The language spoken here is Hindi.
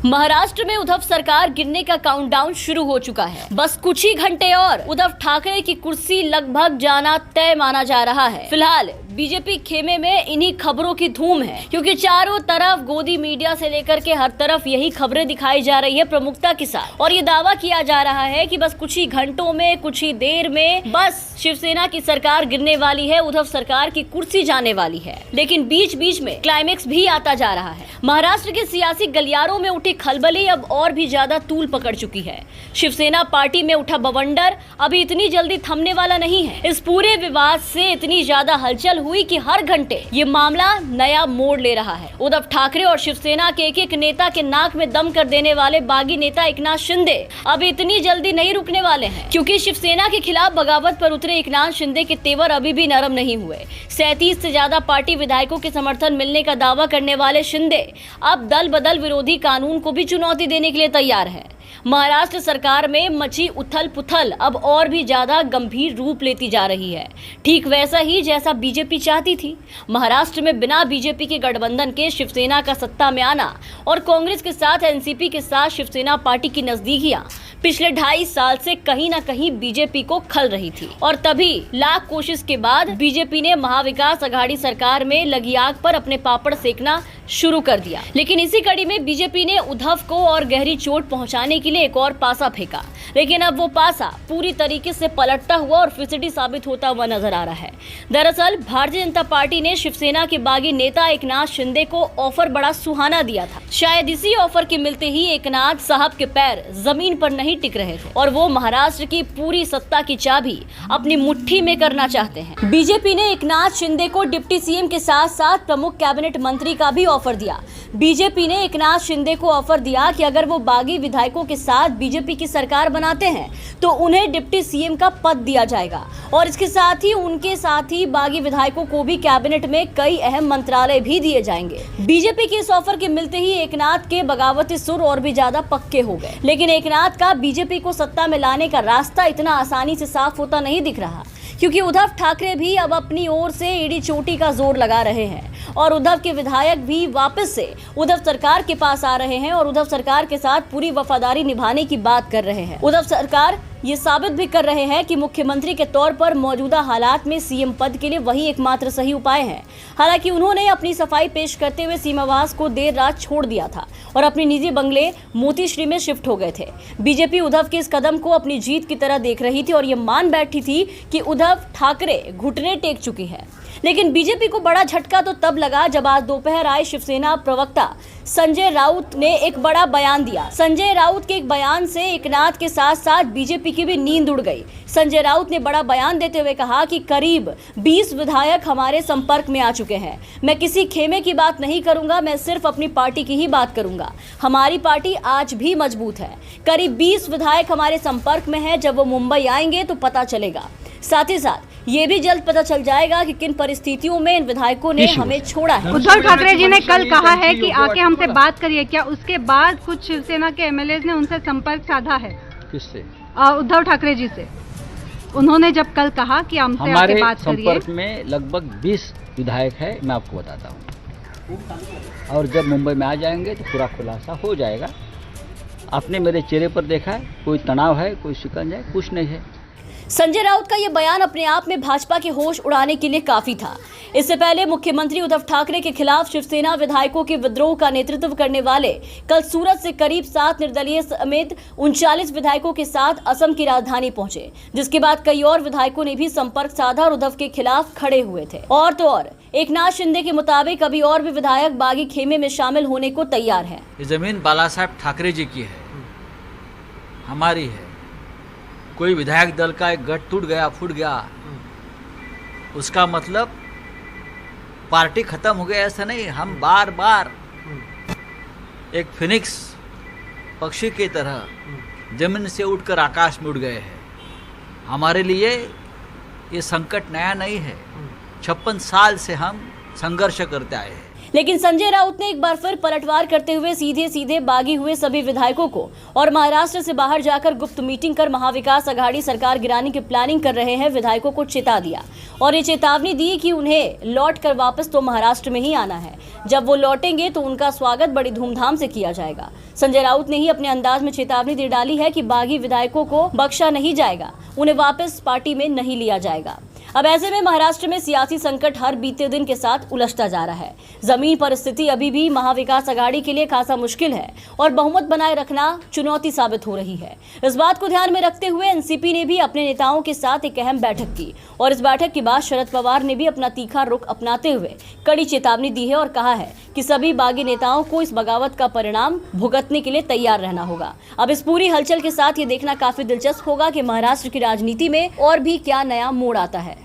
महाराष्ट्र में उद्धव सरकार गिरने का काउंटडाउन शुरू हो चुका है। बस कुछ ही घंटे और उद्धव ठाकरे की कुर्सी लगभग जाना तय माना जा रहा है। फिलहाल बीजेपी खेमे में इन्हीं खबरों की धूम है, क्योंकि चारों तरफ गोदी मीडिया से लेकर के हर तरफ यही खबरें दिखाई जा रही है प्रमुखता के साथ, और ये दावा किया जा रहा है कि बस कुछ ही घंटों में, कुछ ही देर में बस शिवसेना की सरकार गिरने वाली है, उद्धव सरकार की कुर्सी जाने वाली है। लेकिन बीच बीच में क्लाइमेक्स भी आता जा रहा है। महाराष्ट्र के सियासी गलियारों में उठी खलबली अब और भी ज्यादा तूल पकड़ चुकी है। शिवसेना पार्टी में उठा बवंडर अभी इतनी जल्दी थमने वाला नहीं है। इस पूरे विवाद से इतनी ज्यादा हलचल हुई कि हर घंटे ये मामला नया मोड़ ले रहा है। उद्धव ठाकरे और शिवसेना के एक नेता के नाक में दम कर देने वाले बागी नेता एकनाथ शिंदे अब इतनी जल्दी नहीं रुकने वाले हैं, क्योंकि शिवसेना के खिलाफ बगावत पर उतरे एकनाथ शिंदे के तेवर अभी भी नरम नहीं हुए। 37 से ज्यादा पार्टी विधायकों के समर्थन मिलने का दावा करने वाले शिंदे अब दल बदल विरोधी कानून को भी चुनौती देने के लिए तैयार है। महाराष्ट्र सरकार में मची उथल पुथल अब और भी ज्यादा गंभीर रूप लेती जा रही है, ठीक वैसा ही जैसा बीजेपी चाहती थी। महाराष्ट्र में बिना बीजेपी के गठबंधन के शिवसेना का सत्ता में आना और कांग्रेस के साथ एनसीपी के साथ शिवसेना पार्टी की नजदीकियां पिछले 2.5 साल से कहीं ना कहीं बीजेपी को खल रही थी, और तभी लाख कोशिश के बाद बीजेपी ने महाविकास अघाड़ी सरकार में लगी आग पर अपने पापड़ सेकना शुरू कर दिया। लेकिन इसी कड़ी में बीजेपी ने उद्धव को और गहरी चोट पहुंचाने के लिए एक और पासा फेंका, लेकिन अब वो पासा पूरी तरीके से पलटता हुआ और फिसडी साबित होता हुआ नजर आ रहा है। दरअसल भारतीय जनता पार्टी ने शिवसेना के बागी नेता एकनाथ शिंदे को ऑफर बड़ा सुहाना दिया था। शायद इसी ऑफर के मिलते ही एकनाथ साहब के पैर जमीन पर नहीं टिक रहे थे और वो महाराष्ट्र की पूरी सत्ता की चाबी अपनी मुट्ठी में करना चाहते हैं। बीजेपी ने एकनाथ शिंदे को डिप्टी सीएम के साथ साथ प्रमुख कैबिनेट मंत्री का भी ऑफर दिया। बीजेपी ने एकनाथ शिंदे को ऑफर दिया कि अगर वो बागी विधायकों के साथ बीजेपी की सरकार बनाते हैं तो उन्हें डिप्टी सीएम का पद दिया जाएगा, और इसके साथ ही उनके साथ ही बागी विधायकों को भी कैबिनेट में कई अहम मंत्रालय भी दिए जाएंगे। बीजेपी के इस ऑफर के मिलते ही एकनाथ के बगावती सुर और भी ज्यादा पक्के हो गए। लेकिन एकनाथ का बीजेपी को सत्ता में लाने का रास्ता इतना आसानी से साफ होता नहीं दिख रहा, क्योंकि उद्धव ठाकरे भी अब अपनी ओर से एड़ी चोटी का जोर लगा रहे हैं, और उद्धव के विधायक भी वापस से उद्धव सरकार के पास आ रहे हैं और उद्धव सरकार के साथ पूरी वफादारी निभाने की बात कर रहे हैं। उद्धव सरकार ये साबित भी कर रहे हैं कि मुख्यमंत्री के तौर पर मौजूदा हालात में सीएम पद के लिए वही एकमात्र सही उपाय है। हालांकि उन्होंने अपनी सफाई पेश करते हुए सीमावास को देर रात छोड़ दिया था और अपने निजी बंगले मोतीश्री में शिफ्ट हो गए थे। बीजेपी उद्धव के इस कदम को अपनी जीत की तरह देख रही थी और ये मान बैठी थी कि उद्धव ठाकरे घुटने टेक चुकी है। लेकिन बीजेपी को बड़ा झटका तो तब लगा जब आज दोपहर आए शिवसेना प्रवक्ता संजय राउत ने एक बड़ा बयान दिया। संजय राउत के एक बयान से एकनाथ के साथ साथ बीजेपी की भी नींद उड़ गई। संजय राउत ने बड़ा बयान देते हुए कहा कि करीब 20 विधायक हमारे संपर्क में आ चुके हैं। मैं किसी खेमे की बात नहीं करूंगा, मैं सिर्फ अपनी पार्टी की ही बात करूंगा। हमारी पार्टी आज भी मजबूत है। करीब 20 विधायक हमारे संपर्क में है। जब वो मुंबई आएंगे तो पता चलेगा। साथ ही साथ ये भी जल्द पता चल जाएगा कि किन परिस्थितियों में इन विधायकों ने हमें छोड़ा है। उद्धव ठाकरे जी ने कल कहा है कि आके हमसे बात करिए। क्या उसके बाद कुछ शिवसेना के एमएलए ने उनसे संपर्क साधा है? किससे? उद्धव ठाकरे जी से। उन्होंने जब कल कहा कि हमसे आके बात करिए। संपर्क में लगभग 20 विधायक है, मैं आपको बताता हूँ, और जब मुंबई में आ जाएंगे तो पूरा खुलासा हो जाएगा। आपने मेरे चेहरे पर देखा है, कोई तनाव है, कोई शिकंजा है, कुछ नहीं है। संजय राउत का यह बयान अपने आप में भाजपा के होश उड़ाने के लिए काफी था। इससे पहले मुख्यमंत्री उद्धव ठाकरे के खिलाफ शिवसेना विधायकों के विद्रोह का नेतृत्व करने वाले कल सूरत से करीब 7 निर्दलीय समेत 39 विधायकों के साथ असम की राजधानी पहुंचे, जिसके बाद कई और विधायकों ने भी संपर्क साधा और उद्धव के खिलाफ खड़े हुए थे। और तो और एकनाथ शिंदे के मुताबिक अभी और भी विधायक बागी खेमे में शामिल होने को तैयार है। ये जमीन बाला साहब ठाकरे जी की है, हमारी है। कोई विधायक दल का एक गठ टूट गया, फूट गया, उसका मतलब पार्टी खत्म हो गया ऐसा नहीं। हम बार बार एक फिनिक्स पक्षी की तरह जमीन से उठकर आकाश में उड़ गए हैं। हमारे लिए ये संकट नया नहीं है। 56 साल से हम संघर्ष करते आए हैं। लेकिन संजय राउत ने एक बार फिर पलटवार करते हुए सीधे सीधे बागी हुए सभी विधायकों को और महाराष्ट्र से बाहर जाकर गुप्त मीटिंग कर महाविकास अघाड़ी सरकार गिराने की प्लानिंग कर रहे हैं विधायकों को चेता दिया और ये चेतावनी दी कि उन्हें लौट कर वापस तो महाराष्ट्र में ही आना है। जब वो लौटेंगे तो उनका स्वागत बड़ी धूमधाम से किया जाएगा। संजय राउत ने ही अपने अंदाज में चेतावनी दे डाली है कि बागी विधायकों को बख्शा नहीं जाएगा, उन्हें वापस पार्टी में नहीं लिया जाएगा। अब ऐसे में महाराष्ट्र में सियासी संकट हर बीते दिन के साथ उलझता जा रहा है। जमीन पर स्थिति अभी भी महाविकास अघाड़ी के लिए खासा मुश्किल है और बहुमत बनाए रखना चुनौती साबित हो रही है। इस बात को ध्यान में रखते हुए एनसीपी ने भी अपने नेताओं के साथ एक अहम बैठक की और इस बैठक के बाद शरद पवार ने भी अपना तीखा रुख अपनाते हुए कड़ी चेतावनी दी है और कहा है कि सभी बागी नेताओं को इस बगावत का परिणाम भुगतने के लिए तैयार रहना होगा। अब इस पूरी हलचल के साथ ये देखना काफी दिलचस्प होगा कि महाराष्ट्र की राजनीति में और भी क्या नया मोड़ आता है।